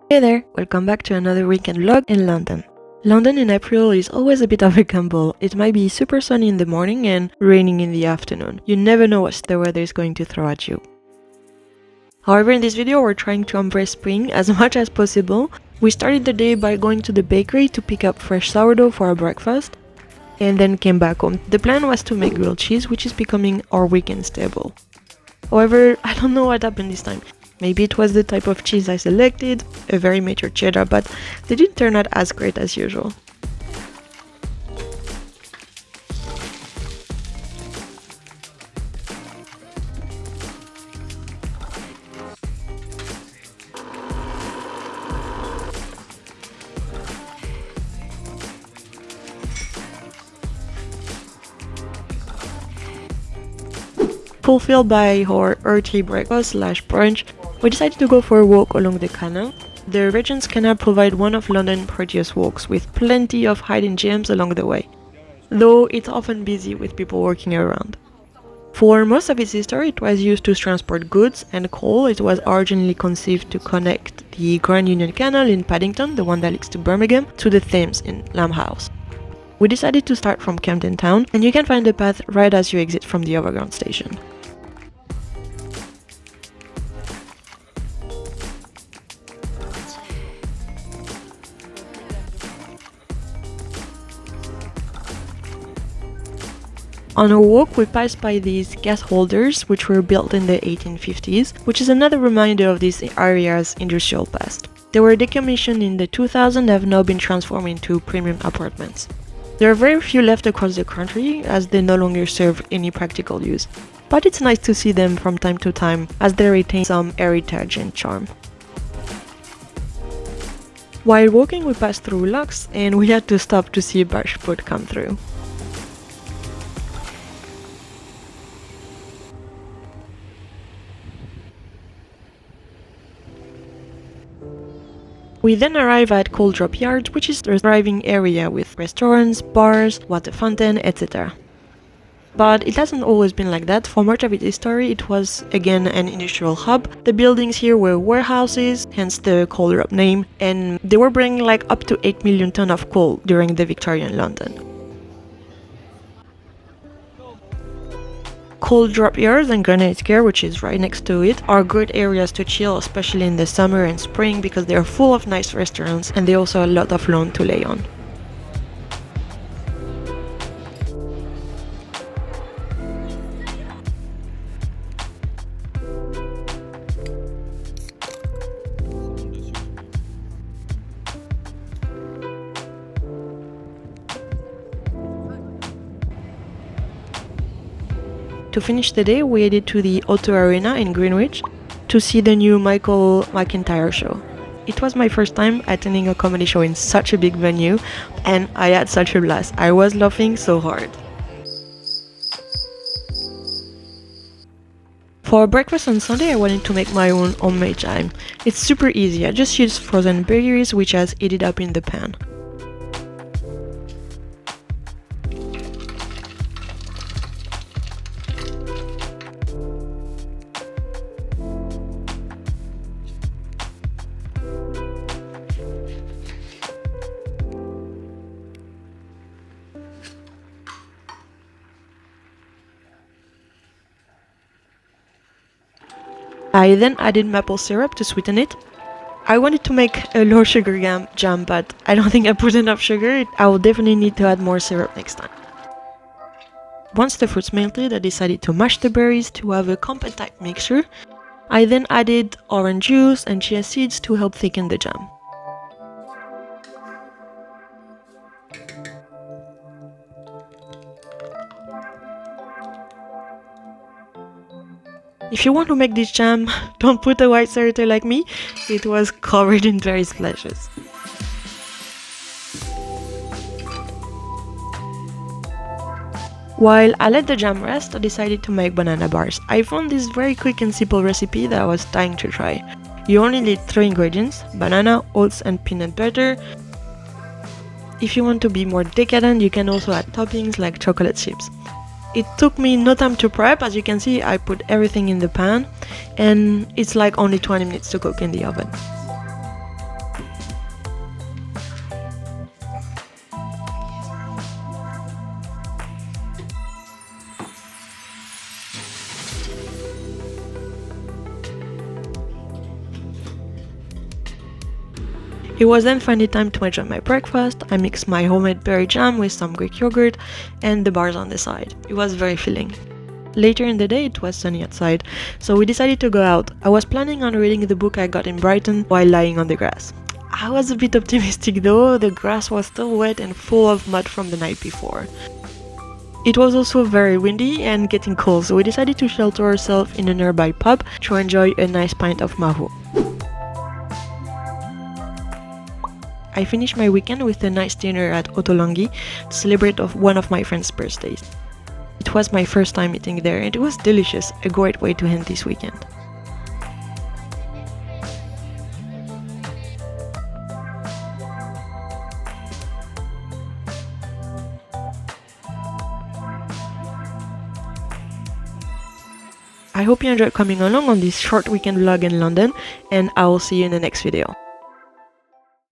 Hey there, welcome back to another weekend vlog in London. London in April is always a bit of a gamble. It might be super sunny in the morning and raining in the afternoon. You never know what the weather is going to throw at you. However, in this video we're trying to embrace spring as much as possible. We started the day by going to the bakery to pick up fresh sourdough for our breakfast, and then came back home. The plan was to make grilled cheese, which is becoming our weekend staple. However, I don't know what happened this time. Maybe it was the type of cheese I selected, a very mature cheddar, but they didn't turn out as great as usual. Fulfilled by our earthy breakfast / brunch, we decided to go for a walk along the canal. The Regent's Canal provides one of London's prettiest walks, with plenty of hidden gems along the way, though it's often busy with people walking around. For most of its history, it was used to transport goods and coal. It was originally conceived to connect the Grand Union Canal in Paddington, the one that leads to Birmingham, to the Thames in Limehouse. We decided to start from Camden Town, and you can find the path right as you exit from the overground station. On our walk, we passed by these gas holders, which were built in the 1850s, which is another reminder of this area's industrial past. They were decommissioned in the 2000s and have now been transformed into premium apartments. There are very few left across the country, as they no longer serve any practical use. But it's nice to see them from time to time, as they retain some heritage and charm. While walking, we passed through locks, and we had to stop to see a barge boat come through. We then arrive at Coal Drop Yard, which is a thriving area with restaurants, bars, water fountain, etc. But it hasn't always been like that. For much of its history, it was again an industrial hub. The buildings here were warehouses, hence the Coal Drop name, and they were bringing like up to 8 million tons of coal during the Victorian London. Coal Drop Yards and Granite Square, which is right next to it, are great areas to chill, especially in the summer and spring, because they are full of nice restaurants and they also have a lot of lawn to lay on. To finish the day, we headed to the O2 Arena in Greenwich to see the new McIntyre show. It was my first time attending a comedy show in such a big venue, and I had such a blast. I was laughing so hard. For breakfast on Sunday, I wanted to make my own homemade jam. It's super easy. I just used frozen berries, which has heated up in the pan. I then added maple syrup to sweeten it. I wanted to make a low sugar jam, but I don't think I put enough sugar. I will definitely need to add more syrup next time. Once the fruits melted, I decided to mash the berries to have a compact mixture. I then added orange juice and chia seeds to help thicken the jam. If you want to make this jam, don't put a white sourdough like me. It was covered in berry splashes. While I let the jam rest, I decided to make banana bars. I found this very quick and simple recipe that I was dying to try. You only need 3 ingredients: banana, oats and peanut butter. If you want to be more decadent, you can also add toppings like chocolate chips. It took me no time to prep. As you can see, I put everything in the pan and it's like only 20 minutes to cook in the oven. It was then finally time to enjoy my breakfast. I mixed my homemade berry jam with some Greek yogurt and the bars on the side. It was very filling. Later in the day, it was sunny outside, so we decided to go out. I was planning on reading the book I got in Brighton while lying on the grass. I was a bit optimistic though, the grass was still wet and full of mud from the night before. It was also very windy and getting cold, so we decided to shelter ourselves in a nearby pub to enjoy a nice pint of mahu. I finished my weekend with a nice dinner at Ottolenghi to celebrate one of my friend's birthdays. It was my first time eating there and it was delicious, a great way to end this weekend. I hope you enjoyed coming along on this short weekend vlog in London, and I will see you in the next video.